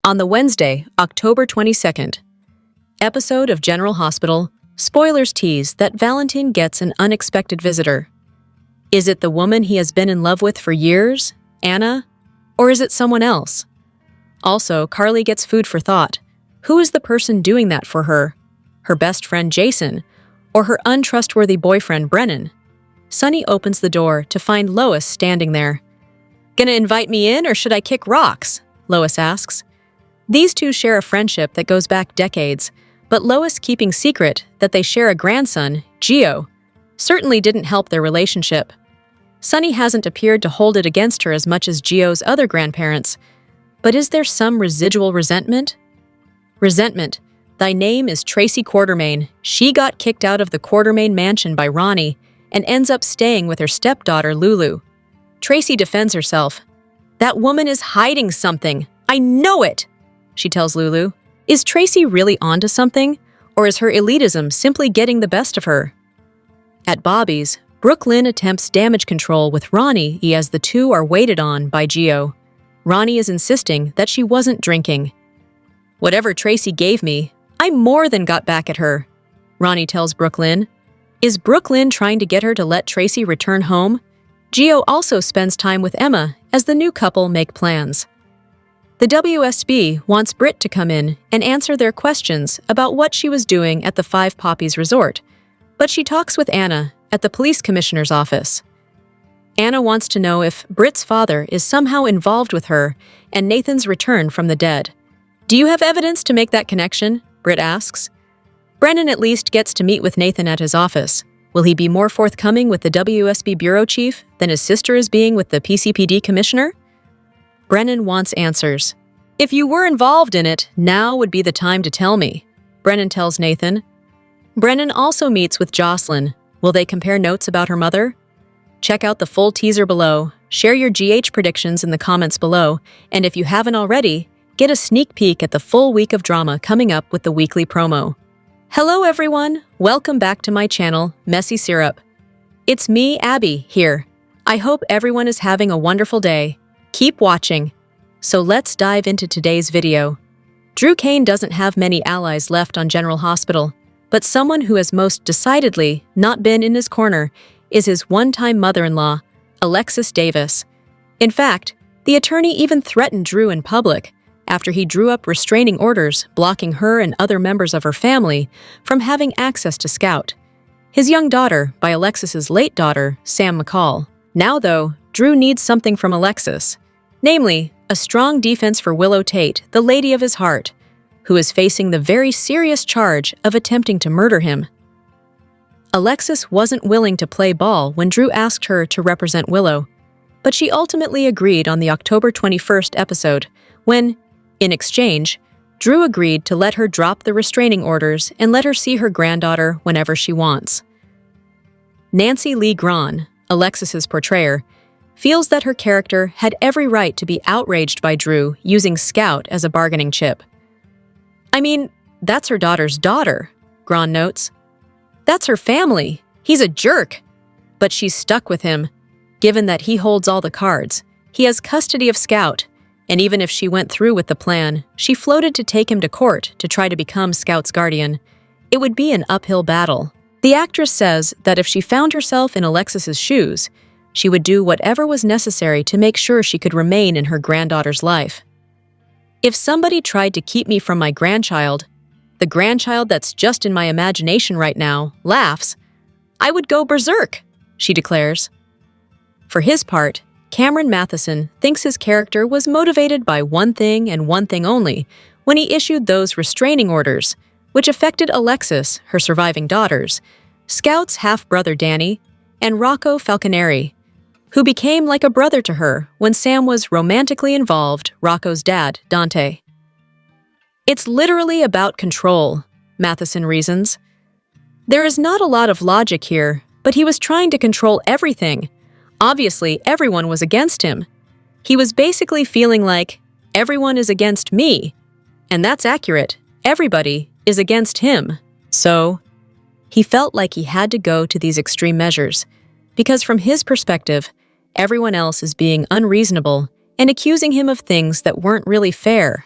On the Wednesday, October 22nd, episode of General Hospital, spoilers tease that Valentin gets an unexpected visitor. Is it the woman he has been in love with for years, Anna, or is it someone else? Also, Carly gets food for thought. Who is the person doing that for her? Her best friend Jason, or her untrustworthy boyfriend Brennan? Sunny opens the door to find Lois standing there. "Gonna invite me in, or should I kick rocks?" Lois asks. These two share a friendship that goes back decades, but Lois keeping secret that they share a grandson, Gio, certainly didn't help their relationship. Sunny hasn't appeared to hold it against her as much as Gio's other grandparents, but is there some residual resentment? Resentment. Thy name is Tracy Quartermain. She got kicked out of the Quartermain mansion by Ronnie and ends up staying with her stepdaughter, Lulu. Tracy defends herself. "That woman is hiding something. I know it," she tells Lulu. Is Tracy really onto something, or is her elitism simply getting the best of her? At Bobby's, Brooklyn attempts damage control with Ronnie as the two are waited on by Gio. Ronnie is insisting that she wasn't drinking. "Whatever Tracy gave me, I more than got back at her," Ronnie tells Brooklyn. Is Brooklyn trying to get her to let Tracy return home? Gio also spends time with Emma as the new couple make plans. The WSB wants Britt to come in and answer their questions about what she was doing at the Five Poppies Resort, but she talks with Anna at the police commissioner's office. Anna wants to know if Britt's father is somehow involved with her and Nathan's return from the dead. "Do you have evidence to make that connection?" Britt asks. Brennan at least gets to meet with Nathan at his office. Will he be more forthcoming with the WSB bureau chief than his sister is being with the PCPD commissioner? Brennan wants answers. "If you were involved in it, now would be the time to tell me," Brennan tells Nathan. Brennan also meets with Jocelyn. Will they compare notes about her mother? Check out the full teaser below, share your GH predictions in the comments below, and if you haven't already, get a sneak peek at the full week of drama coming up with the weekly promo. Hello everyone, welcome back to my channel, Messy Syrup. It's me, Abby, here. I hope everyone is having a wonderful day. Keep watching. So let's dive into today's video. Drew Kane doesn't have many allies left on General Hospital, but someone who has most decidedly not been in his corner is his one-time mother-in-law, Alexis Davis. In fact, the attorney even threatened Drew in public after he drew up restraining orders blocking her and other members of her family from having access to Scout, his young daughter by Alexis's late daughter, Sam McCall. Now though, Drew needs something from Alexis, namely, a strong defense for Willow Tate, the lady of his heart, who is facing the very serious charge of attempting to murder him. Alexis wasn't willing to play ball when Drew asked her to represent Willow, but she ultimately agreed on the October 21st episode when, in exchange, Drew agreed to let her drop the restraining orders and let her see her granddaughter whenever she wants. Nancy Lee Grahn, Alexis's portrayer, feels that her character had every right to be outraged by Drew using Scout as a bargaining chip. "I mean, that's her daughter's daughter," Grahn notes. "That's her family. He's a jerk." But she's stuck with him, given that he holds all the cards. He has custody of Scout, and even if she went through with the plan, she floated to take him to court to try to become Scout's guardian. It would be an uphill battle. The actress says that if she found herself in Alexis's shoes, she would do whatever was necessary to make sure she could remain in her granddaughter's life. "If somebody tried to keep me from my grandchild, the grandchild that's just in my imagination right now, laughs, I would go berserk," she declares. For his part, Cameron Matheson thinks his character was motivated by one thing and one thing only when he issued those restraining orders, which affected Alexis, her surviving daughters, Scout's half-brother Danny, and Rocco Falconeri, who became like a brother to her when Sam was romantically involved, Rocco's dad, Dante. "It's literally about control," Matheson reasons. There is not a lot of logic here, but he was trying to control everything. Obviously, everyone was against him. He was basically feeling like, everyone is against me. And that's accurate. Everybody is against him. So, he felt like he had to go to these extreme measures, because from his perspective, everyone else is being unreasonable and accusing him of things that weren't really fair.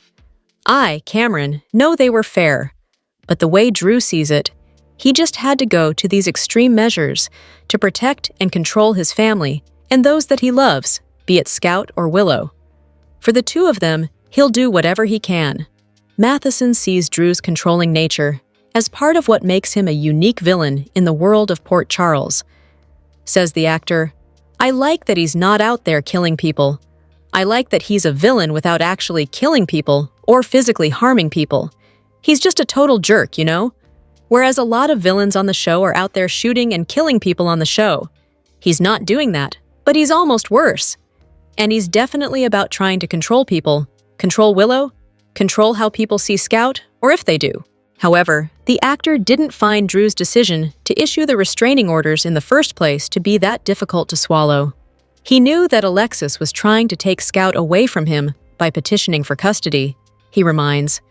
I, Cameron, know they were fair, but the way Drew sees it, he just had to go to these extreme measures to protect and control his family and those that he loves, be it Scout or Willow. For the two of them, he'll do whatever he can. Matheson sees Drew's controlling nature as part of what makes him a unique villain in the world of Port Charles. Says the actor, "I like that he's not out there killing people. I like that he's a villain without actually killing people or physically harming people. He's just a total jerk, you know? Whereas a lot of villains on the show are out there shooting and killing people on the show. He's not doing that, but he's almost worse. And he's definitely about trying to control people. Control Willow? Control how people see Scout, or if they do." However, the actor didn't find Drew's decision to issue the restraining orders in the first place to be that difficult to swallow. He knew that Alexis was trying to take Scout away from him by petitioning for custody, he reminds.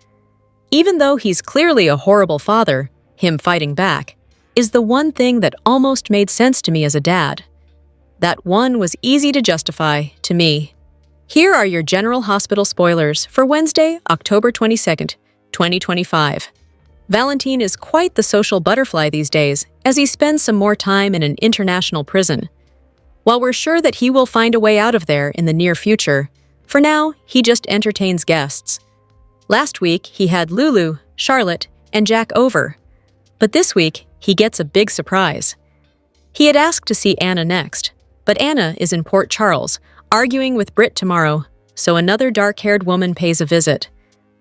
Even though he's clearly a horrible father, him fighting back is the one thing that almost made sense to me as a dad. That one was easy to justify to me. Here are your General Hospital spoilers for Wednesday, October 22nd, 2025. Valentine is quite the social butterfly these days as he spends some more time in an international prison. While we're sure that he will find a way out of there in the near future, for now, he just entertains guests. Last week, he had Lulu, Charlotte, and Jack over. But this week, he gets a big surprise. He had asked to see Anna next, but Anna is in Port Charles, arguing with Britt tomorrow, so another dark-haired woman pays a visit.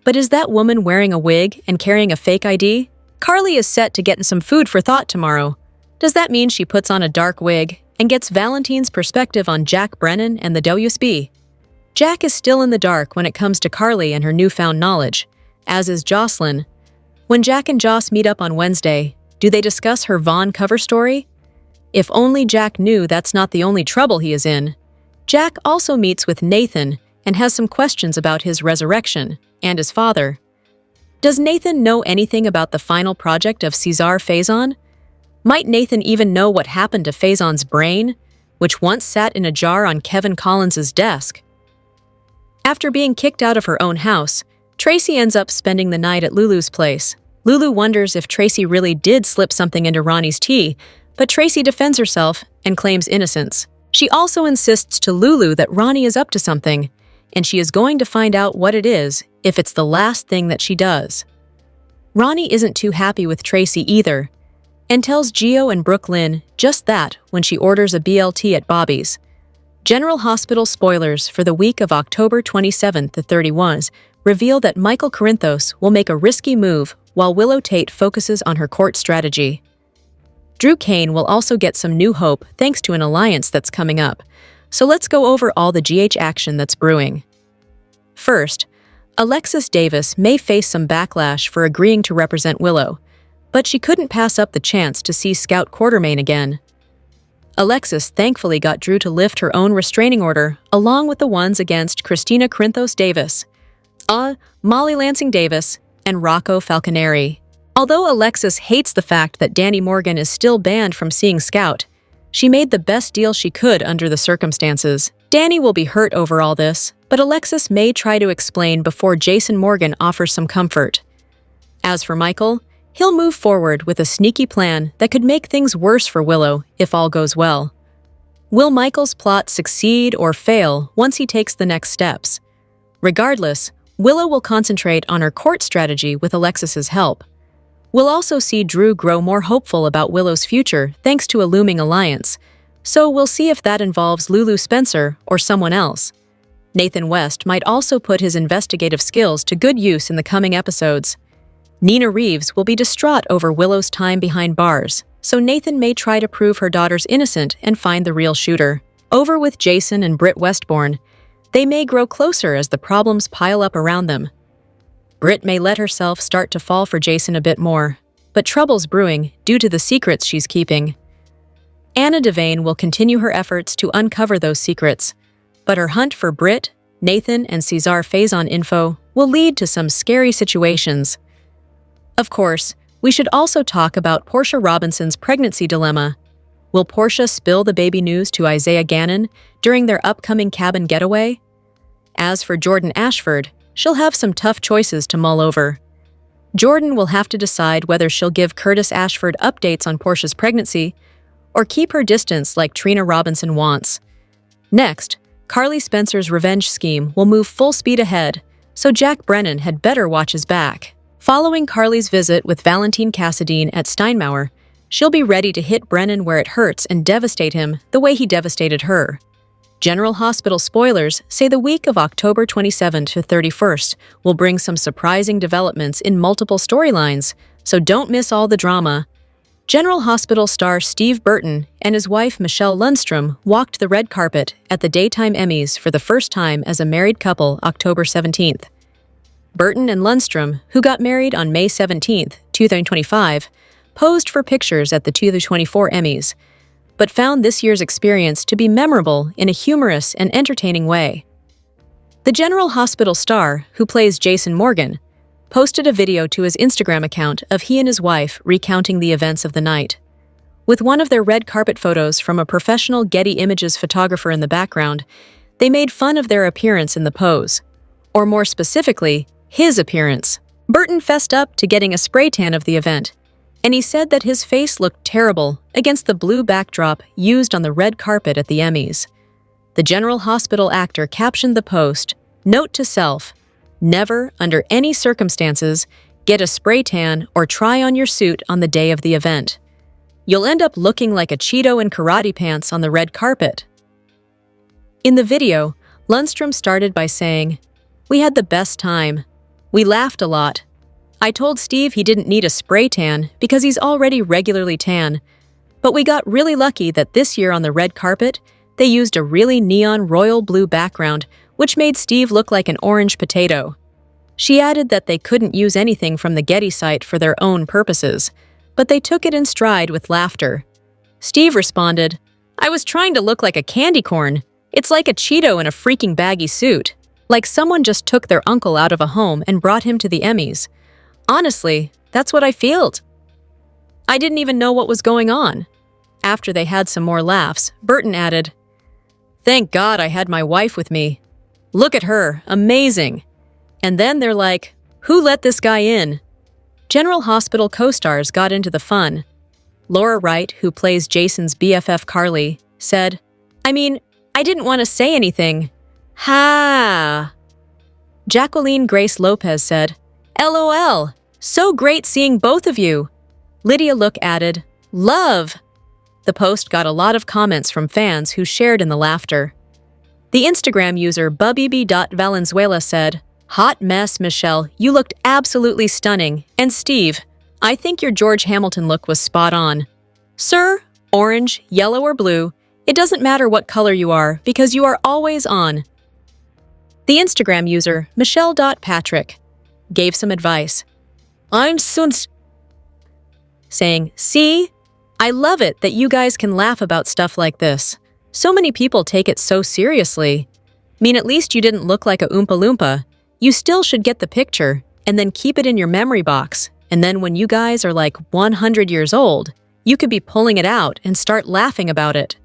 But is that woman wearing a wig and carrying a fake ID? Carly is set to get in some food for thought tomorrow. Does that mean she puts on a dark wig and gets Valentine's perspective on Jack Brennan and the WSB? Jack is still in the dark when it comes to Carly and her newfound knowledge, as is Jocelyn. When Jack and Joss meet up on Wednesday, do they discuss her Vaughn cover story? If only Jack knew that's not the only trouble he is in. Jack also meets with Nathan and has some questions about his resurrection and his father. Does Nathan know anything about the final project of Cesar Faison? Might Nathan even know what happened to Faison's brain, which once sat in a jar on Kevin Collins's desk? After being kicked out of her own house, Tracy ends up spending the night at Lulu's place. Lulu wonders if Tracy really did slip something into Ronnie's tea, but Tracy defends herself and claims innocence. She also insists to Lulu that Ronnie is up to something, and she is going to find out what it is if it's the last thing that she does. Ronnie isn't too happy with Tracy either, and tells Gio and Brooklyn just that when she orders a BLT at Bobby's. General Hospital spoilers for the week of October 27th to 31 reveal that Michael Corinthos will make a risky move while Willow Tate focuses on her court strategy. Drew Kane will also get some new hope thanks to an alliance that's coming up, so let's go over all the GH action that's brewing. First, Alexis Davis may face some backlash for agreeing to represent Willow, but she couldn't pass up the chance to see Scout Quartermain again. Alexis thankfully got Drew to lift her own restraining order along with the ones against Christina Corinthos Davis, Molly Lansing Davis, and Rocco Falconeri. Although Alexis hates the fact that Danny Morgan is still banned from seeing Scout, she made the best deal she could under the circumstances. Danny will be hurt over all this, but Alexis may try to explain before Jason Morgan offers some comfort. As for Michael, he'll move forward with a sneaky plan that could make things worse for Willow if all goes well. Will Michael's plot succeed or fail once he takes the next steps? Regardless, Willow will concentrate on her court strategy with Alexis's help. We'll also see Drew grow more hopeful about Willow's future thanks to a looming alliance, so we'll see if that involves Lulu Spencer or someone else. Nathan West might also put his investigative skills to good use in the coming episodes. Nina Reeves will be distraught over Willow's time behind bars, so Nathan may try to prove her daughter's innocent and find the real shooter. Over with Jason and Britt Westbourne, they may grow closer as the problems pile up around them. Britt may let herself start to fall for Jason a bit more, but trouble's brewing due to the secrets she's keeping. Anna Devane will continue her efforts to uncover those secrets, but her hunt for Britt, Nathan, and Cesar Faison info will lead to some scary situations. Of course, we should also talk about Portia Robinson's pregnancy dilemma. Will Portia spill the baby news to Isaiah Gannon during their upcoming cabin getaway? As for Jordan Ashford, she'll have some tough choices to mull over. Jordan will have to decide whether she'll give Curtis Ashford updates on Portia's pregnancy or keep her distance like Trina Robinson wants. Next, Carly Spencer's revenge scheme will move full speed ahead, so Jack Brennan had better watch his back. Following Carly's visit with Valentine Cassadine at Steinmauer, she'll be ready to hit Brennan where it hurts and devastate him the way he devastated her. General Hospital spoilers say the week of October 27 to 31st will bring some surprising developments in multiple storylines, so don't miss all the drama. General Hospital star Steve Burton and his wife Michelle Lundstrom walked the red carpet at the Daytime Emmys for the first time as a married couple October 17th. Burton and Lundstrom, who got married on May 17, 2025, posed for pictures at the 2024 Emmys, but found this year's experience to be memorable in a humorous and entertaining way. The General Hospital star, who plays Jason Morgan, posted a video to his Instagram account of he and his wife recounting the events of the night. With one of their red carpet photos from a professional Getty Images photographer in the background, they made fun of their appearance in the pose, or more specifically, his appearance. Burton fessed up to getting a spray tan of the event, and he said that his face looked terrible against the blue backdrop used on the red carpet at the Emmys. The General Hospital actor captioned the post, "Note to self, never, under any circumstances, get a spray tan or try on your suit on the day of the event. You'll end up looking like a Cheeto in karate pants on the red carpet." In the video, Lundstrom started by saying, "We had the best time. We laughed a lot. I told Steve he didn't need a spray tan because he's already regularly tan, but we got really lucky that this year on the red carpet, they used a really neon royal blue background, which made Steve look like an orange potato." She added that they couldn't use anything from the Getty site for their own purposes, but they took it in stride with laughter. Steve responded, "I was trying to look like a candy corn. It's like a Cheeto in a freaking baggy suit. Like someone just took their uncle out of a home and brought him to the Emmys. Honestly, that's what I felt. I didn't even know what was going on." After they had some more laughs, Burton added, "Thank God I had my wife with me. Look at her, amazing." And then they're like, "Who let this guy in?" General Hospital co-stars got into the fun. Laura Wright, who plays Jason's BFF Carly, said, "I mean, I didn't want to say anything. Ha!" Jacqueline Grace Lopez said, "LOL, so great seeing both of you." Lydia Look added, "Love." The post got a lot of comments from fans who shared in the laughter. The Instagram user bubby.valenzuela said, "Hot mess, Michelle, you looked absolutely stunning, and Steve, I think your George Hamilton look was spot on. Sir, orange, yellow, or blue, it doesn't matter what color you are because you are always on." The Instagram user Michelle.Patrick gave some advice. "I'm saying, see? I love it that you guys can laugh about stuff like this. So many people take it so seriously. Mean at least you didn't look like a Oompa Loompa. You still should get the picture and then keep it in your memory box, and then when you guys are like 100 years old, you could be pulling it out and start laughing about it."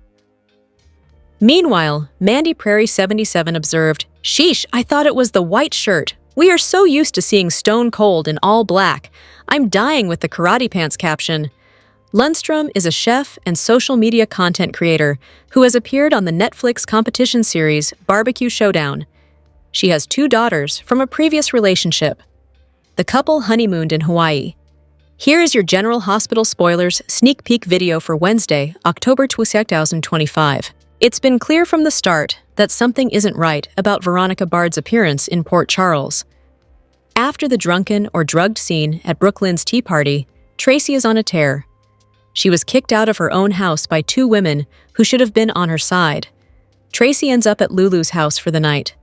Meanwhile, Mandy Prairie 77 observed, "Sheesh, I thought it was the white shirt. We are so used to seeing Stone Cold in all black. I'm dying with the karate pants caption." Lundstrom is a chef and social media content creator who has appeared on the Netflix competition series Barbecue Showdown. She has 2 daughters from a previous relationship. The couple honeymooned in Hawaii. Here is your General Hospital spoilers sneak peek video for Wednesday, October 2025. It's been clear from the start that something isn't right about Veronica Bard's appearance in Port Charles. After the drunken or drugged scene at Brooklyn's tea party, Tracy is on a tear. She was kicked out of her own house by 2 women who should have been on her side. Tracy ends up at Lulu's house for the night.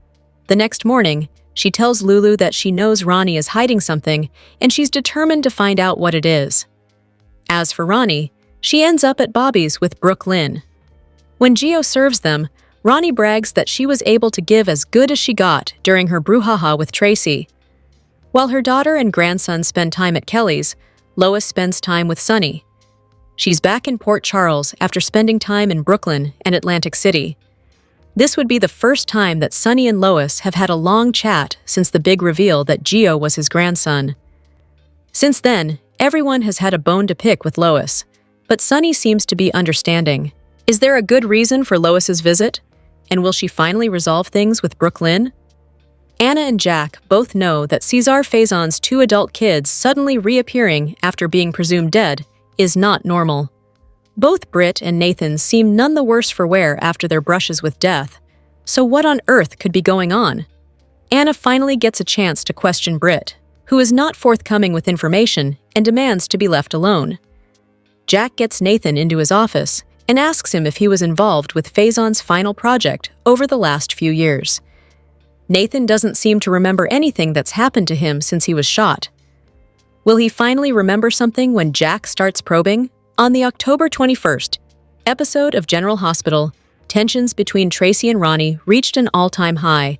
The next morning, she tells Lulu that she knows Ronnie is hiding something and she's determined to find out what it is. As for Ronnie, she ends up at Bobby's with Brooklyn. When Gio serves them, Ronnie brags that she was able to give as good as she got during her brouhaha with Tracy. While her daughter and grandson spend time at Kelly's, Lois spends time with Sunny. She's back in Port Charles after spending time in Brooklyn and Atlantic City. This would be the first time that Sunny and Lois have had a long chat since the big reveal that Gio was his grandson. Since then, everyone has had a bone to pick with Lois, but Sunny seems to be understanding. Is there a good reason for Lois's visit? And will she finally resolve things with Brooklyn? Anna and Jack both know that Cesar Faison's two adult kids suddenly reappearing after being presumed dead is not normal. Both Britt and Nathan seem none the worse for wear after their brushes with death. So what on earth could be going on? Anna finally gets a chance to question Britt, who is not forthcoming with information and demands to be left alone. Jack gets Nathan into his office and asks him if he was involved with Faison's final project over the last few years. Nathan doesn't seem to remember anything that's happened to him since he was shot. Will he finally remember something when Jack starts probing? On the October 21st episode of General Hospital, tensions between Tracy and Ronnie reached an all-time high.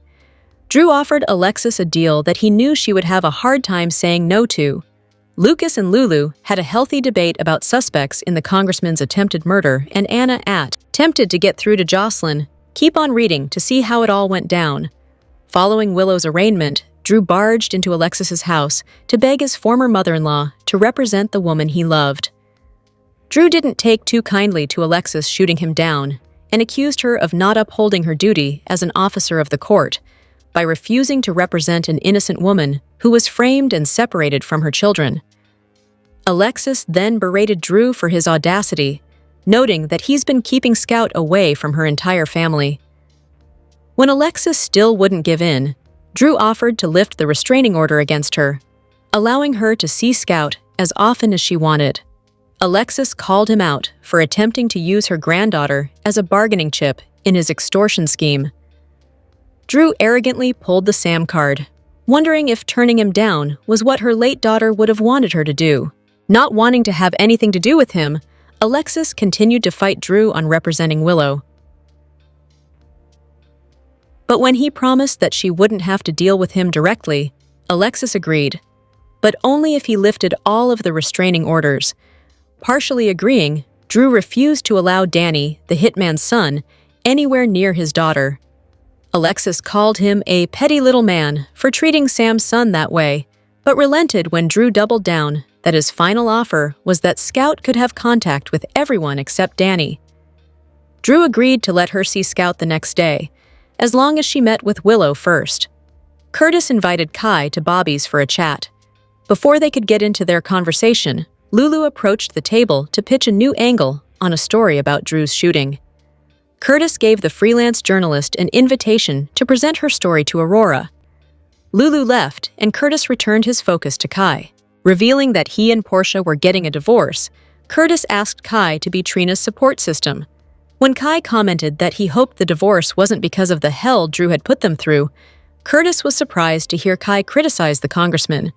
Drew offered Alexis a deal that he knew she would have a hard time saying no to. Lucas and Lulu had a healthy debate about suspects in the congressman's attempted murder, and Anna, tempted to get through to Jocelyn, keep on reading to see how it all went down. Following Willow's arraignment, Drew barged into Alexis's house to beg his former mother-in-law to represent the woman he loved. Drew didn't take too kindly to Alexis shooting him down and accused her of not upholding her duty as an officer of the court by refusing to represent an innocent woman who was framed and separated from her children. Alexis then berated Drew for his audacity, noting that he's been keeping Scout away from her entire family. When Alexis still wouldn't give in, Drew offered to lift the restraining order against her, allowing her to see Scout as often as she wanted. Alexis called him out for attempting to use her granddaughter as a bargaining chip in his extortion scheme. Drew arrogantly pulled the Sam card, wondering if turning him down was what her late daughter would have wanted her to do. Not wanting to have anything to do with him, Alexis continued to fight Drew on representing Willow. But when he promised that she wouldn't have to deal with him directly, Alexis agreed, but only if he lifted all of the restraining orders. Partially agreeing, Drew refused to allow Danny, the hitman's son, anywhere near his daughter. Alexis called him a petty little man for treating Sam's son that way, but relented when Drew doubled down that his final offer was that Scout could have contact with everyone except Danny. Drew agreed to let her see Scout the next day, as long as she met with Willow first. Curtis invited Kai to Bobby's for a chat. Before they could get into their conversation, Lulu approached the table to pitch a new angle on a story about Drew's shooting. Curtis gave the freelance journalist an invitation to present her story to Aurora. Lulu left, and Curtis returned his focus to Kai. Revealing that he and Portia were getting a divorce, Curtis asked Kai to be Trina's support system. When Kai commented that he hoped the divorce wasn't because of the hell Drew had put them through, Curtis was surprised to hear Kai criticize the congressman,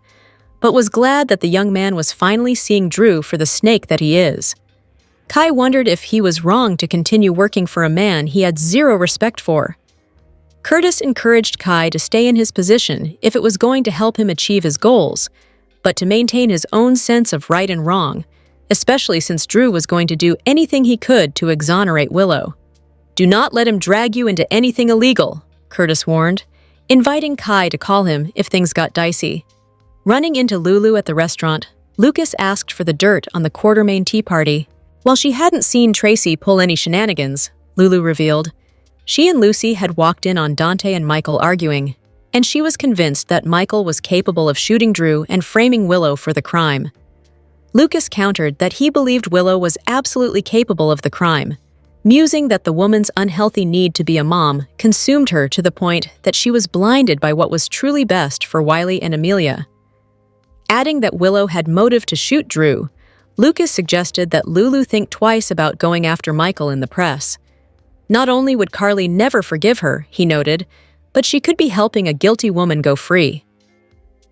but was glad that the young man was finally seeing Drew for the snake that he is. Kai wondered if he was wrong to continue working for a man he had zero respect for. Curtis encouraged Kai to stay in his position if it was going to help him achieve his goals, but to maintain his own sense of right and wrong, especially since Drew was going to do anything he could to exonerate Willow. "Do not let him drag you into anything illegal," Curtis warned, inviting Kai to call him if things got dicey. Running into Lulu at the restaurant, Lucas asked for the dirt on the Quartermain Tea Party. While she hadn't seen Tracy pull any shenanigans, Lulu revealed, she and Lucy had walked in on Dante and Michael arguing, and she was convinced that Michael was capable of shooting Drew and framing Willow for the crime. Lucas countered that he believed Willow was absolutely capable of the crime, musing that the woman's unhealthy need to be a mom consumed her to the point that she was blinded by what was truly best for Wiley and Amelia. Adding that Willow had motive to shoot Drew, Lucas suggested that Lulu think twice about going after Michael in the press. Not only would Carly never forgive her, he noted, but she could be helping a guilty woman go free.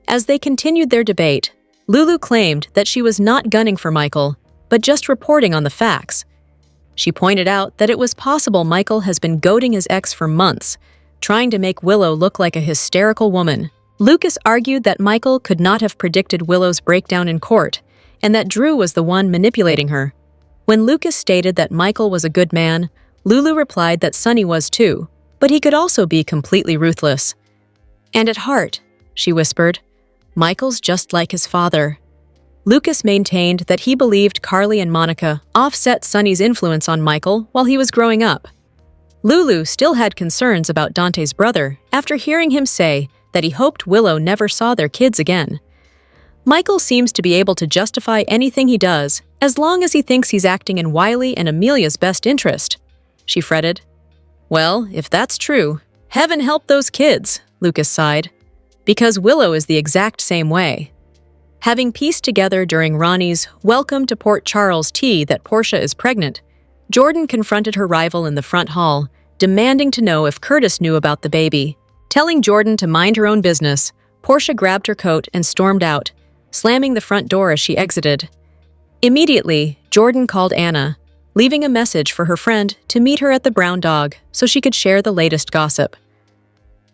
As they continued their debate, Lulu claimed that she was not gunning for Michael, but just reporting on the facts. She pointed out that it was possible Michael has been goading his ex for months, trying to make Willow look like a hysterical woman. Lucas argued that Michael could not have predicted Willow's breakdown in court, and that Drew was the one manipulating her. When Lucas stated that Michael was a good man, Lulu replied that Sunny was too, but he could also be completely ruthless. And at heart, she whispered, Michael's just like his father. Lucas maintained that he believed Carly and Monica offset Sonny's influence on Michael while he was growing up. Lulu still had concerns about Dante's brother after hearing him say that he hoped Willow never saw their kids again. Michael seems to be able to justify anything he does as long as he thinks he's acting in Wiley and Amelia's best interest, she fretted. Well, if that's true, heaven help those kids, Lucas sighed, because Willow is the exact same way. Having pieced together during Ronnie's welcome to Port Charles tea that Portia is pregnant, Jordan confronted her rival in the front hall, demanding to know if Curtis knew about the baby. Telling Jordan to mind her own business, Portia grabbed her coat and stormed out, slamming the front door as she exited. Immediately, Jordan called Anna, leaving a message for her friend to meet her at the Brown Dog so she could share the latest gossip.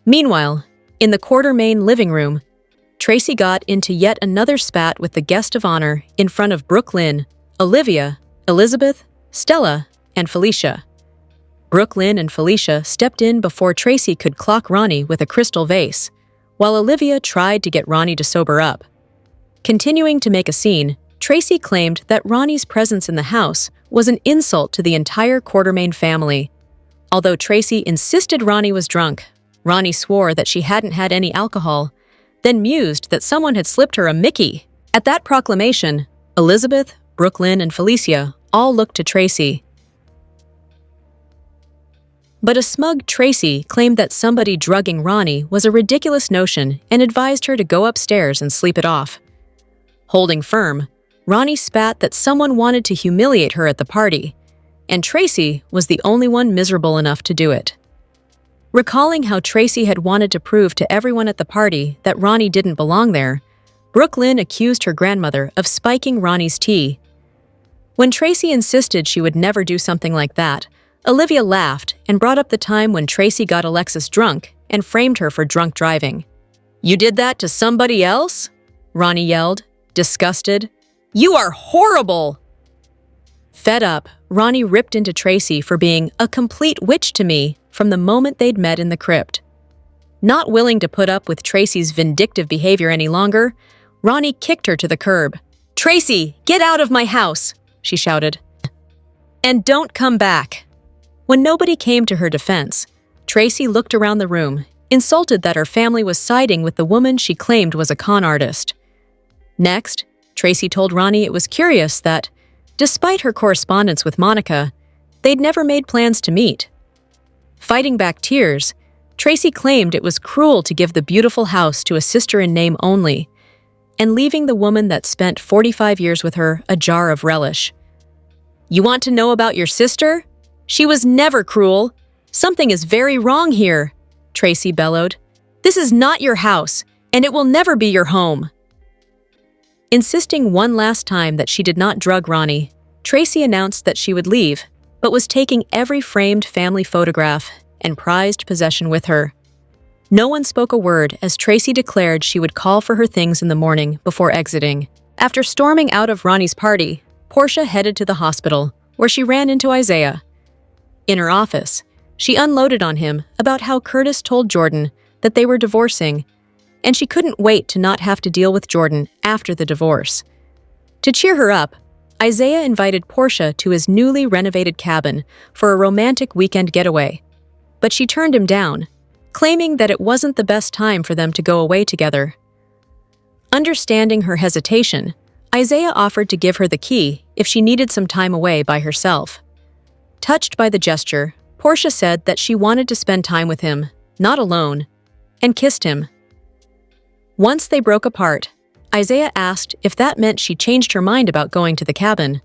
Meanwhile, in the Quartermain living room, Tracy got into yet another spat with the guest of honor in front of Brooke Lynn, Olivia, Elizabeth, Stella, and Felicia. Brooke Lynn and Felicia stepped in before Tracy could clock Ronnie with a crystal vase, while Olivia tried to get Ronnie to sober up. Continuing to make a scene, Tracy claimed that Ronnie's presence in the house was an insult to the entire Quartermain family. Although Tracy insisted Ronnie was drunk, Ronnie swore that she hadn't had any alcohol, then mused that someone had slipped her a Mickey. At that proclamation, Elizabeth, Brooke Lynn, and Felicia all looked to Tracy. But a smug Tracy claimed that somebody drugging Ronnie was a ridiculous notion and advised her to go upstairs and sleep it off. Holding firm, Ronnie spat that someone wanted to humiliate her at the party, and Tracy was the only one miserable enough to do it. Recalling how Tracy had wanted to prove to everyone at the party that Ronnie didn't belong there, Brooke Lynn accused her grandmother of spiking Ronnie's tea. When Tracy insisted she would never do something like that, Olivia laughed and brought up the time when Tracy got Alexis drunk and framed her for drunk driving. "You did that to somebody else?" Ronnie yelled, disgusted. "You are horrible!" Fed up, Ronnie ripped into Tracy for being a complete witch to me from the moment they'd met in the crypt. Not willing to put up with Tracy's vindictive behavior any longer, Ronnie kicked her to the curb. "Tracy, get out of my house!" she shouted. "And don't come back." When nobody came to her defense, Tracy looked around the room, insulted that her family was siding with the woman she claimed was a con artist. Next, Tracy told Ronnie it was curious that, despite her correspondence with Monica, they'd never made plans to meet. Fighting back tears, Tracy claimed it was cruel to give the beautiful house to a sister in name only, and leaving the woman that spent 45 years with her a jar of relish. "You want to know about your sister? She was never cruel. Something is very wrong here," Tracy bellowed. "This is not your house, and it will never be your home." Insisting one last time that she did not drug Ronnie, Tracy announced that she would leave, but was taking every framed family photograph and prized possession with her. No one spoke a word as Tracy declared she would call for her things in the morning before exiting. After storming out of Ronnie's party, Portia headed to the hospital, where she ran into Isaiah. In her office, she unloaded on him about how Curtis told Jordan that they were divorcing, and she couldn't wait to not have to deal with Jordan after the divorce. To cheer her up, Isaiah invited Portia to his newly renovated cabin for a romantic weekend getaway, but she turned him down, claiming that it wasn't the best time for them to go away together. Understanding her hesitation, Isaiah offered to give her the key if she needed some time away by herself. Touched by the gesture, Portia said that she wanted to spend time with him, not alone, and kissed him. Once they broke apart, Isaiah asked if that meant she changed her mind about going to the cabin.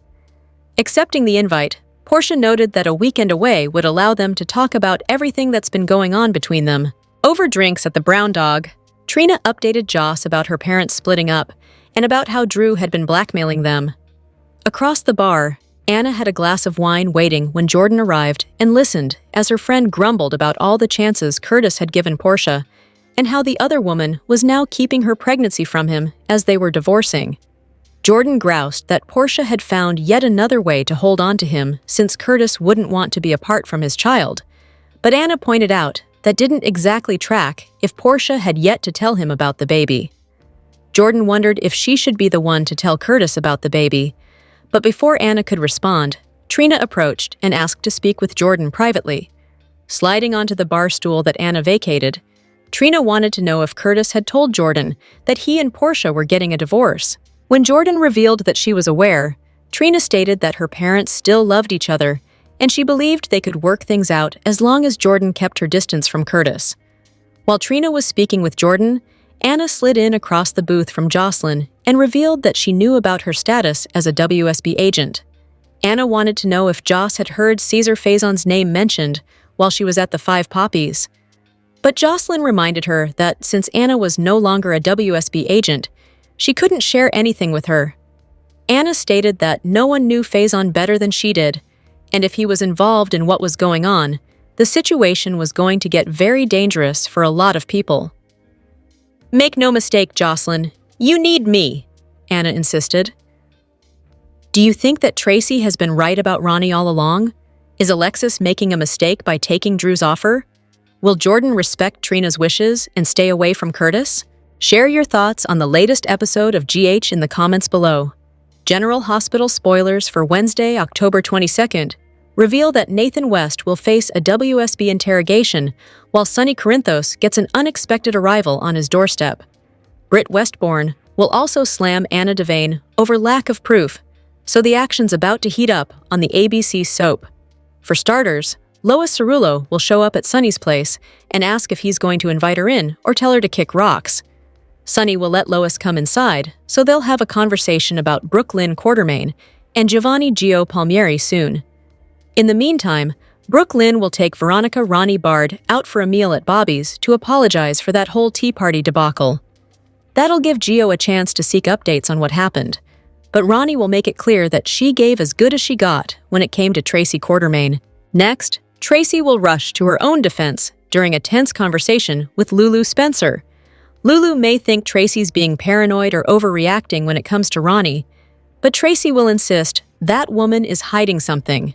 Accepting the invite, Portia noted that a weekend away would allow them to talk about everything that's been going on between them. Over drinks at the Brown Dog, Trina updated Joss about her parents splitting up and about how Drew had been blackmailing them. Across the bar, Anna had a glass of wine waiting when Jordan arrived and listened as her friend grumbled about all the chances Curtis had given Portia and how the other woman was now keeping her pregnancy from him as they were divorcing. Jordan groused that Portia had found yet another way to hold on to him since Curtis wouldn't want to be apart from his child, But Anna pointed out that didn't exactly track if Portia had yet to tell him about the baby. Jordan wondered if she should be the one to tell Curtis about the baby, but before Anna could respond, Trina approached and asked to speak with Jordan privately. Sliding onto the bar stool that Anna vacated, Trina wanted to know if Curtis had told Jordan that he and Portia were getting a divorce. When Jordan revealed that she was aware, Trina stated that her parents still loved each other and she believed they could work things out as long as Jordan kept her distance from Curtis. While Trina was speaking with Jordan, Anna slid in across the booth from Jocelyn and revealed that she knew about her status as a WSB agent. Anna wanted to know if Joss had heard Caesar Faison's name mentioned while she was at the Five Poppies. But Jocelyn reminded her that since Anna was no longer a WSB agent, she couldn't share anything with her. Anna stated that no one knew Faison better than she did, and if he was involved in what was going on, the situation was going to get very dangerous for a lot of people. "Make no mistake, Jocelyn, you need me," Anna insisted. "Do you think that Tracy has been right about Ronnie all along? Is Alexis making a mistake by taking Drew's offer? Will Jordan respect Trina's wishes and stay away from Curtis? Share your thoughts on the latest episode of GH in the comments below. General Hospital spoilers for Wednesday, October 22nd, reveal that Nathan West will face a WSB interrogation while Sonny Corinthos gets an unexpected arrival on his doorstep. Britt Westbourne will also slam Anna Devane over lack of proof, so the action's about to heat up on the ABC soap. For starters, Lois Cerullo will show up at Sonny's place and ask if he's going to invite her in or tell her to kick rocks. Sonny will let Lois come inside, so they'll have a conversation about Brooklyn Quartermain and Giovanni Gio Palmieri soon. In the meantime, Brooklyn will take Veronica Ronnie Bard out for a meal at Bobby's to apologize for that whole Tea Party debacle. That'll give Gio a chance to seek updates on what happened, but Ronnie will make it clear that she gave as good as she got when it came to Tracy Quartermain. Next, Tracy will rush to her own defense during a tense conversation with Lulu Spencer. Lulu may think Tracy's being paranoid or overreacting when it comes to Ronnie, but Tracy will insist that woman is hiding something.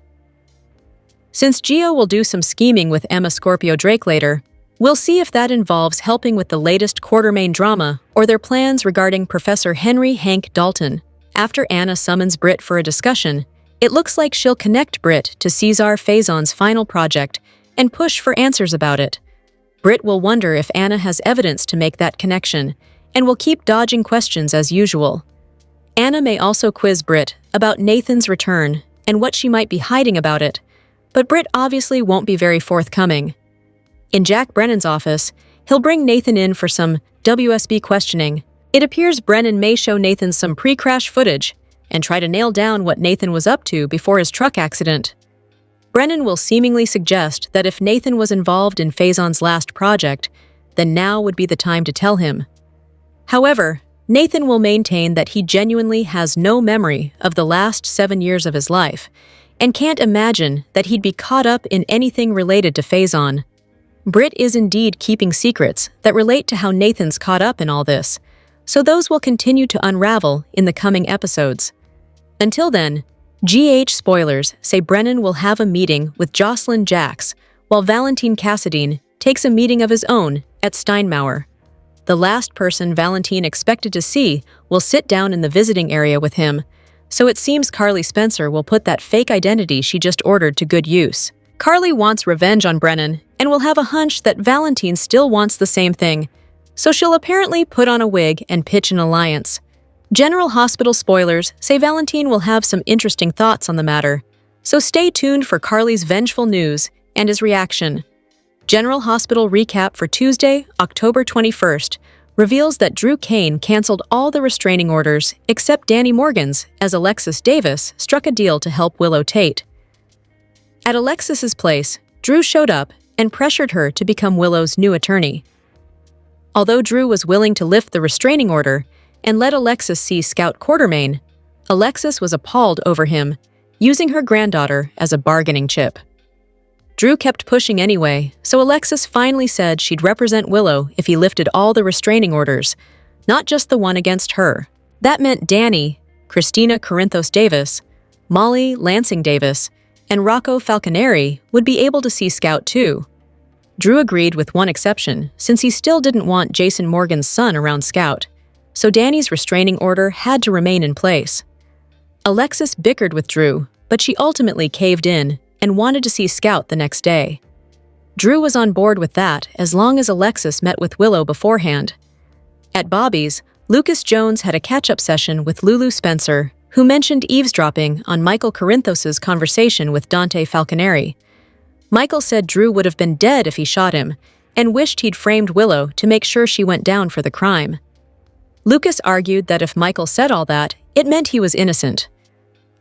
Since Gio will do some scheming with Emma Scorpio Drake later, we'll see if that involves helping with the latest Quartermain drama or their plans regarding Professor Henry Hank Dalton. After Anna summons Britt for a discussion, it looks like she'll connect Britt to Caesar Faison's final project and push for answers about it. Britt will wonder if Anna has evidence to make that connection, and will keep dodging questions as usual. Anna may also quiz Britt about Nathan's return and what she might be hiding about it, but Britt obviously won't be very forthcoming. In Jack Brennan's office, he'll bring Nathan in for some WSB questioning. It appears Brennan may show Nathan some pre-crash footage and try to nail down what Nathan was up to before his truck accident. Brennan will seemingly suggest that if Nathan was involved in Faison's last project, then now would be the time to tell him. However, Nathan will maintain that he genuinely has no memory of the last 7 years of his life and can't imagine that he'd be caught up in anything related to Faison. Britt is indeed keeping secrets that relate to how Nathan's caught up in all this, so those will continue to unravel in the coming episodes. Until then, GH spoilers say Brennan will have a meeting with Jocelyn Jacks, while Valentine Cassadine takes a meeting of his own at Steinmauer. The last person Valentine expected to see will sit down in the visiting area with him, so it seems Carly Spencer will put that fake identity she just ordered to good use. Carly wants revenge on Brennan and will have a hunch that Valentine still wants the same thing, so she'll apparently put on a wig and pitch an alliance. General Hospital spoilers say Valentine will have some interesting thoughts on the matter, so stay tuned for Carly's vengeful news and his reaction. General Hospital recap for Tuesday, October 21st, reveals that Drew Kane canceled all the restraining orders except Danny Morgan's as Alexis Davis struck a deal to help Willow Tate. At Alexis's place, Drew showed up and pressured her to become Willow's new attorney. Although Drew was willing to lift the restraining order and let Alexis see Scout Quartermain, Alexis was appalled over him, using her granddaughter as a bargaining chip. Drew kept pushing anyway, so Alexis finally said she'd represent Willow if he lifted all the restraining orders, not just the one against her. That meant Danny, Christina Corinthos Davis, Molly Lansing Davis, and Rocco Falconeri would be able to see Scout too. Drew agreed with one exception, since he still didn't want Jason Morgan's son around Scout, so Danny's restraining order had to remain in place. Alexis bickered with Drew, but she ultimately caved in and wanted to see Scout the next day. Drew was on board with that as long as Alexis met with Willow beforehand. At Bobby's, Lucas Jones had a catch-up session with Lulu Spencer, who mentioned eavesdropping on Michael Corinthos' conversation with Dante Falconeri. Michael said Drew would have been dead if he shot him, and wished he'd framed Willow to make sure she went down for the crime. Lucas argued that if Michael said all that, it meant he was innocent.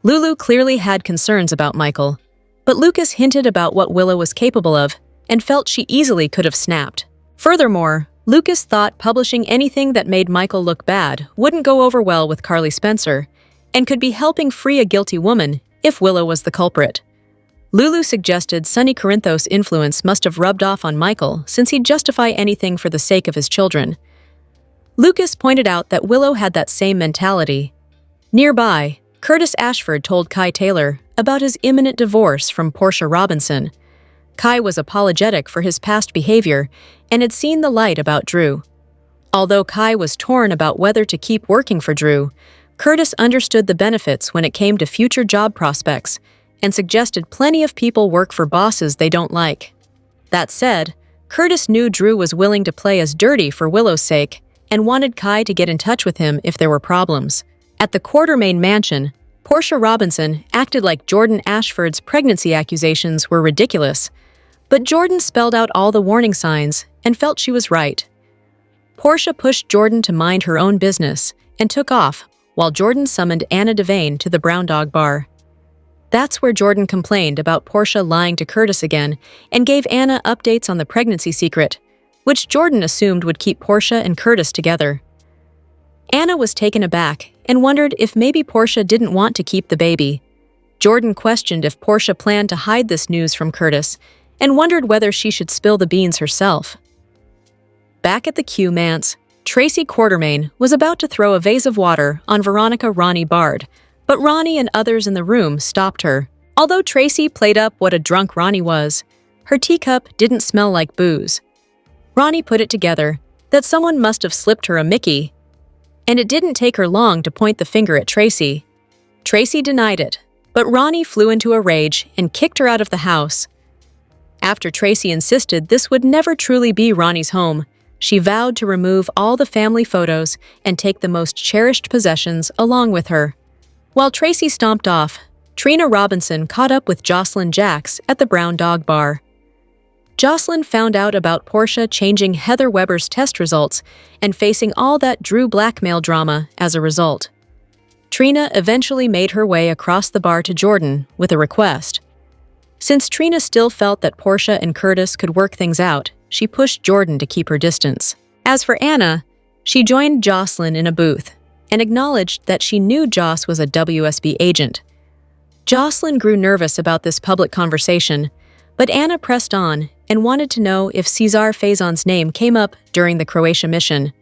Lulu clearly had concerns about Michael, but Lucas hinted about what Willow was capable of and felt she easily could have snapped. Furthermore, Lucas thought publishing anything that made Michael look bad wouldn't go over well with Carly Spencer, and could be helping free a guilty woman if Willow was the culprit. Lulu suggested Sonny Corinthos' influence must have rubbed off on Michael, since he'd justify anything for the sake of his children. Lucas pointed out that Willow had that same mentality. Nearby, Curtis Ashford told Kai Taylor about his imminent divorce from Portia Robinson. Kai was apologetic for his past behavior and had seen the light about Drew. Although Kai was torn about whether to keep working for Drew, Curtis understood the benefits when it came to future job prospects and suggested plenty of people work for bosses they don't like. That said, Curtis knew Drew was willing to play as dirty for Willow's sake and wanted Kai to get in touch with him if there were problems. At the Quartermain mansion, Portia Robinson acted like Jordan Ashford's pregnancy accusations were ridiculous, but Jordan spelled out all the warning signs and felt she was right. Portia pushed Jordan to mind her own business and took off while Jordan summoned Anna Devane to the Brown Dog Bar. That's where Jordan complained about Portia lying to Curtis again and gave Anna updates on the pregnancy secret, which Jordan assumed would keep Portia and Curtis together. Anna was taken aback and wondered if maybe Portia didn't want to keep the baby. Jordan questioned if Portia planned to hide this news from Curtis and wondered whether she should spill the beans herself. Back at the Q Manse, Tracy Quartermain was about to throw a vase of water on Veronica Ronnie Bard, but Ronnie and others in the room stopped her. Although Tracy played up what a drunk Ronnie was, her teacup didn't smell like booze. Ronnie put it together that someone must have slipped her a Mickey, and it didn't take her long to point the finger at Tracy. Tracy denied it, but Ronnie flew into a rage and kicked her out of the house. After Tracy insisted this would never truly be Ronnie's home, she vowed to remove all the family photos and take the most cherished possessions along with her. While Tracy stomped off, Trina Robinson caught up with Jocelyn Jacks at the Brown Dog Bar. Jocelyn found out about Portia changing Heather Weber's test results and facing all that Drew blackmail drama as a result. Trina eventually made her way across the bar to Jordan with a request. Since Trina still felt that Portia and Curtis could work things out, she pushed Jordan to keep her distance. As for Anna, she joined Jocelyn in a booth and acknowledged that she knew Joss was a WSB agent. Jocelyn grew nervous about this public conversation, but Anna pressed on and wanted to know if Cesar Faison's name came up during the Croatia mission.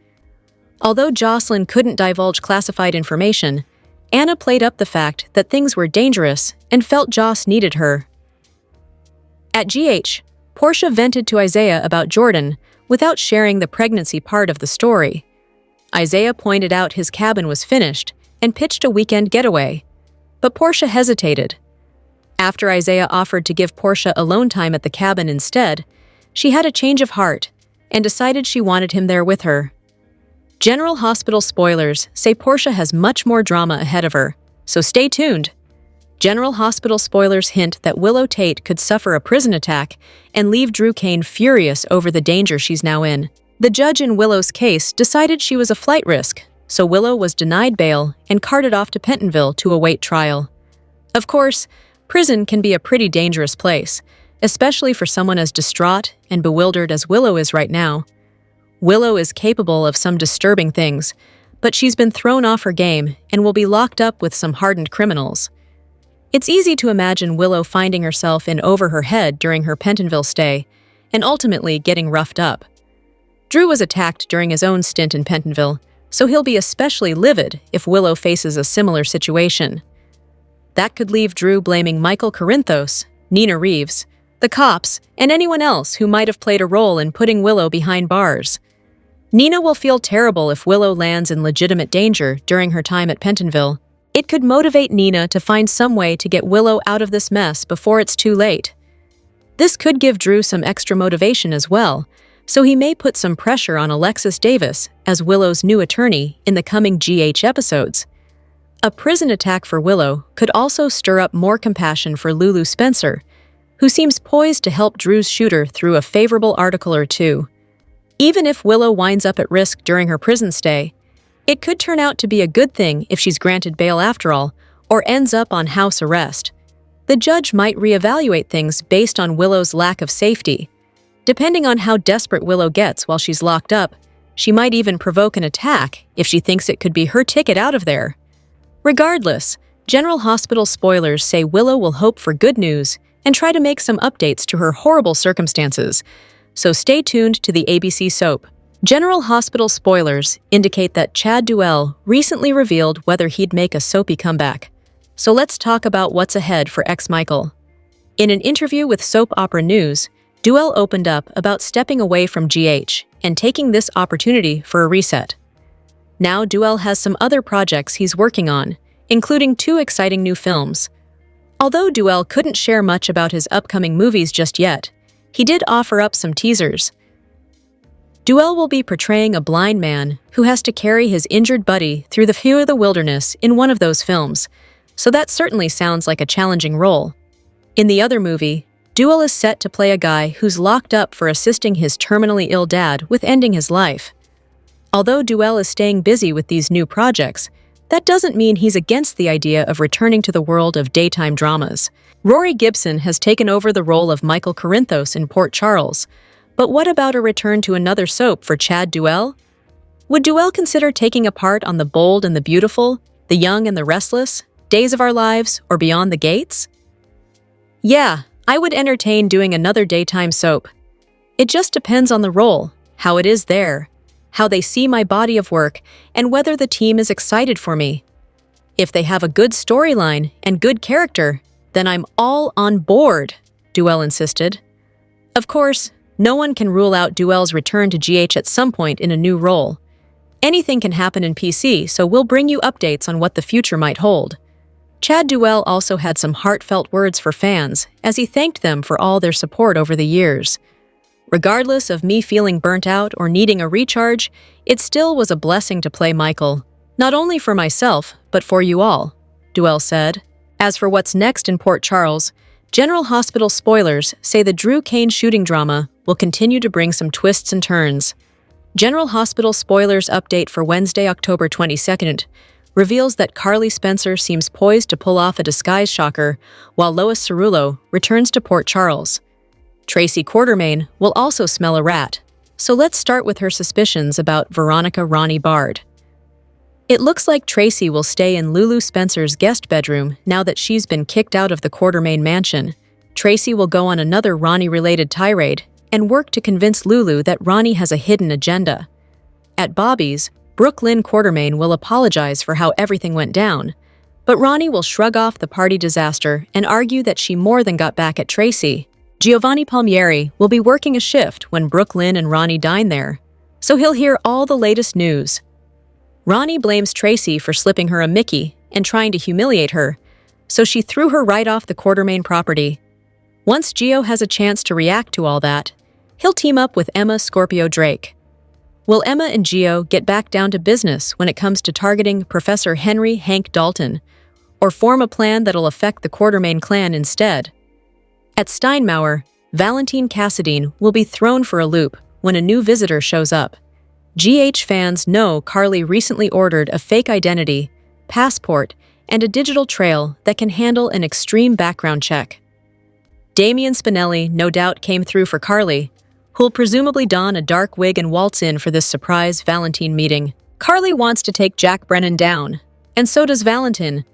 Although Jocelyn couldn't divulge classified information, Anna played up the fact that things were dangerous and felt Joss needed her. At GH, Portia vented to Isaiah about Jordan without sharing the pregnancy part of the story. Isaiah pointed out his cabin was finished and pitched a weekend getaway, but Portia hesitated. After Isaiah offered to give Portia alone time at the cabin instead, she had a change of heart and decided she wanted him there with her. General Hospital spoilers say Portia has much more drama ahead of her, so stay tuned. General Hospital spoilers hint that Willow Tate could suffer a prison attack and leave Drew Kane furious over the danger she's now in. The judge in Willow's case decided she was a flight risk, so Willow was denied bail and carted off to Pentonville to await trial. Of course, prison can be a pretty dangerous place, especially for someone as distraught and bewildered as Willow is right now. Willow is capable of some disturbing things, but she's been thrown off her game and will be locked up with some hardened criminals. It's easy to imagine Willow finding herself in over her head during her Pentonville stay and ultimately getting roughed up. Drew was attacked during his own stint in Pentonville, so he'll be especially livid if Willow faces a similar situation. That could leave Drew blaming Michael Corinthos, Nina Reeves, the cops, and anyone else who might have played a role in putting Willow behind bars. Nina will feel terrible if Willow lands in legitimate danger during her time at Pentonville. It could motivate Nina to find some way to get Willow out of this mess before it's too late. This could give Drew some extra motivation as well, so he may put some pressure on Alexis Davis as Willow's new attorney in the coming GH episodes. A prison attack for Willow could also stir up more compassion for Lulu Spencer, who seems poised to help Drew's shooter through a favorable article or two. Even if Willow winds up at risk during her prison stay, it could turn out to be a good thing if she's granted bail after all, or ends up on house arrest. The judge might reevaluate things based on Willow's lack of safety. Depending on how desperate Willow gets while she's locked up, she might even provoke an attack if she thinks it could be her ticket out of there. Regardless, General Hospital spoilers say Willow will hope for good news and try to make some updates to her horrible circumstances, so stay tuned to the ABC soap. General Hospital spoilers indicate that Chad Duell recently revealed whether he'd make a soapy comeback. So let's talk about what's ahead for ex-Michael. In an interview with Soap Opera News, Duell opened up about stepping away from GH and taking this opportunity for a reset. Now Duell has some other projects he's working on, including 2 exciting new films. Although Duell couldn't share much about his upcoming movies just yet, he did offer up some teasers. Duell will be portraying a blind man who has to carry his injured buddy through the wilderness in one of those films, so that certainly sounds like a challenging role. In the other movie, Duell is set to play a guy who's locked up for assisting his terminally ill dad with ending his life. Although Duell is staying busy with these new projects, that doesn't mean he's against the idea of returning to the world of daytime dramas. Rory Gibson has taken over the role of Michael Corinthos in Port Charles, but what about a return to another soap for Chad Duell? Would Duell consider taking a part on The Bold and the Beautiful, The Young and the Restless, Days of Our Lives, or Beyond the Gates? Yeah, I would entertain doing another daytime soap. It just depends on the role, how it is there, how they see my body of work, and whether the team is excited for me. If they have a good storyline and good character, then I'm all on board, Duell insisted. Of course, no one can rule out Duell's return to GH at some point in a new role. Anything can happen in PC, so we'll bring you updates on what the future might hold. Chad Duell also had some heartfelt words for fans as he thanked them for all their support over the years. Regardless of me feeling burnt out or needing a recharge, it still was a blessing to play Michael. Not only for myself, but for you all, Duell said. As for what's next in Port Charles, General Hospital spoilers say the Drew Kane shooting drama will continue to bring some twists and turns. General Hospital spoilers update for Wednesday, October 22nd, reveals that Carly Spencer seems poised to pull off a disguise shocker, while Lois Cerullo returns to Port Charles. Tracy Quartermain will also smell a rat, so let's start with her suspicions about Veronica Ronnie Bard. It looks like Tracy will stay in Lulu Spencer's guest bedroom now that she's been kicked out of the Quartermain mansion. Tracy will go on another Ronnie-related tirade and work to convince Lulu that Ronnie has a hidden agenda. At Bobby's, Brooke Lynn Quartermain will apologize for how everything went down, but Ronnie will shrug off the party disaster and argue that she more than got back at Tracy. Giovanni Palmieri will be working a shift when Brooke Lynn and Ronnie dine there, so he'll hear all the latest news. Ronnie blames Tracy for slipping her a Mickey and trying to humiliate her, so she threw her right off the Quartermain property. Once Gio has a chance to react to all that, he'll team up with Emma Scorpio Drake. Will Emma and Gio get back down to business when it comes to targeting Professor Henry Hank Dalton, or form a plan that'll affect the Quartermain clan instead? At Steinmauer, Valentine Cassadine will be thrown for a loop when a new visitor shows up. GH fans know Carly recently ordered a fake identity, passport, and a digital trail that can handle an extreme background check. Damian Spinelli no doubt came through for Carly, who'll presumably don a dark wig and waltz in for this surprise Valentine meeting. Carly wants to take Jack Brennan down, and so does Valentine.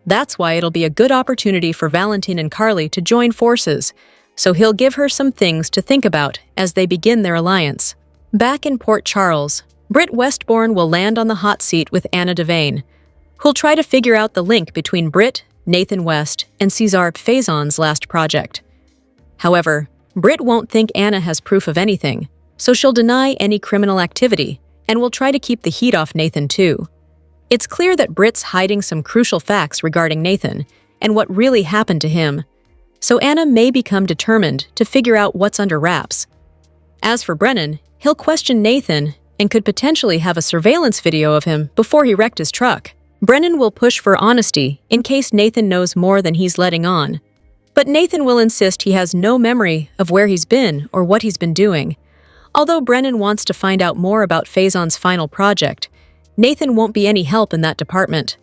That's why it'll be a good opportunity for Valentine and Carly to join forces, so he'll give her some things to think about as they begin their alliance. Back in Port Charles, Britt Westbourne will land on the hot seat with Anna Devane, who'll try to figure out the link between Britt, Nathan West, and Cesar Faison's last project. However, Britt won't think Anna has proof of anything, so she'll deny any criminal activity and will try to keep the heat off Nathan too. It's clear that Britt's hiding some crucial facts regarding Nathan and what really happened to him, so Anna may become determined to figure out what's under wraps. As for Brennan, he'll question Nathan and could potentially have a surveillance video of him before he wrecked his truck. Brennan will push for honesty in case Nathan knows more than he's letting on. But Nathan will insist he has no memory of where he's been or what he's been doing. Although Brennan wants to find out more about Faison's final project, Nathan won't be any help in that department.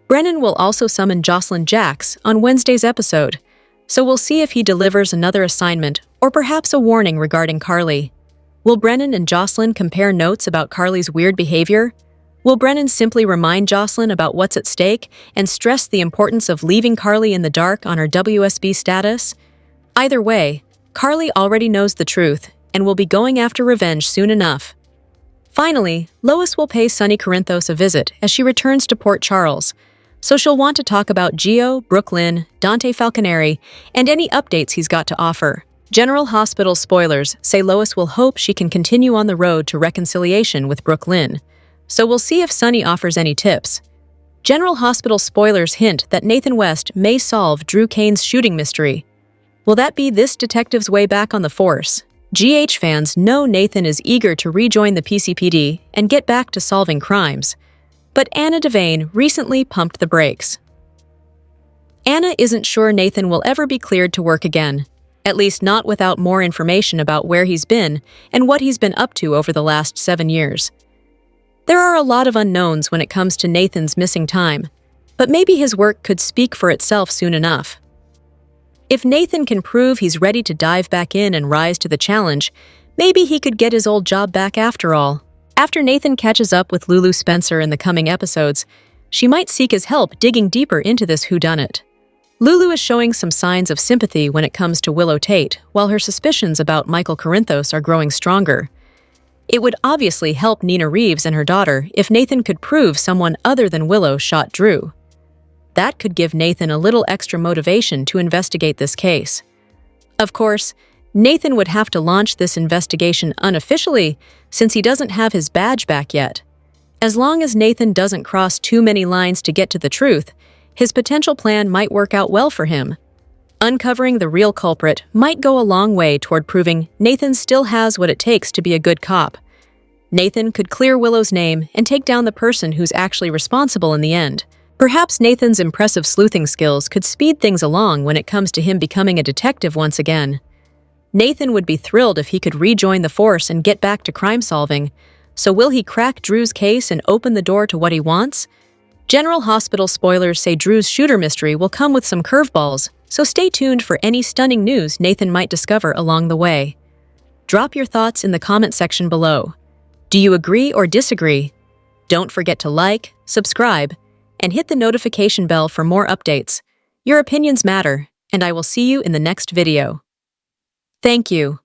Brennan will also summon Jocelyn Jax on Wednesday's episode, so we'll see if he delivers another assignment or perhaps a warning regarding Carly. Will Brennan and Jocelyn compare notes about Carly's weird behavior? Will Brennan simply remind Jocelyn about what's at stake and stress the importance of leaving Carly in the dark on her WSB status? Either way, Carly already knows the truth and will be going after revenge soon enough. Finally, Lois will pay Sonny Corinthos a visit as she returns to Port Charles, so she'll want to talk about Gio, Brooklyn, Dante Falconeri, and any updates he's got to offer. General Hospital spoilers say Lois will hope she can continue on the road to reconciliation with Brooklyn, so we'll see if Sonny offers any tips. General Hospital spoilers hint that Nathan West may solve Drew Kane's shooting mystery. Will that be this detective's way back on the force? GH fans know Nathan is eager to rejoin the PCPD and get back to solving crimes, but Anna Devane recently pumped the brakes. Anna isn't sure Nathan will ever be cleared to work again, at least not without more information about where he's been and what he's been up to over the last 7 years. There are a lot of unknowns when it comes to Nathan's missing time, but maybe his work could speak for itself soon enough. If Nathan can prove he's ready to dive back in and rise to the challenge, maybe he could get his old job back after all. After Nathan catches up with Lulu Spencer in the coming episodes, she might seek his help digging deeper into this whodunit. Lulu is showing some signs of sympathy when it comes to Willow Tate, while her suspicions about Michael Corinthos are growing stronger. It would obviously help Nina Reeves and her daughter if Nathan could prove someone other than Willow shot Drew. That could give Nathan a little extra motivation to investigate this case. Of course, Nathan would have to launch this investigation unofficially since he doesn't have his badge back yet. As long as Nathan doesn't cross too many lines to get to the truth, his potential plan might work out well for him. Uncovering the real culprit might go a long way toward proving Nathan still has what it takes to be a good cop. Nathan could clear Willow's name and take down the person who's actually responsible in the end. Perhaps Nathan's impressive sleuthing skills could speed things along when it comes to him becoming a detective once again. Nathan would be thrilled if he could rejoin the force and get back to crime solving. So will he crack Drew's case and open the door to what he wants? General Hospital spoilers say Drew's shooter mystery will come with some curveballs, so stay tuned for any stunning news Nathan might discover along the way. Drop your thoughts in the comment section below. Do you agree or disagree? Don't forget to like, subscribe, and hit the notification bell for more updates. Your opinions matter, and I will see you in the next video. Thank you.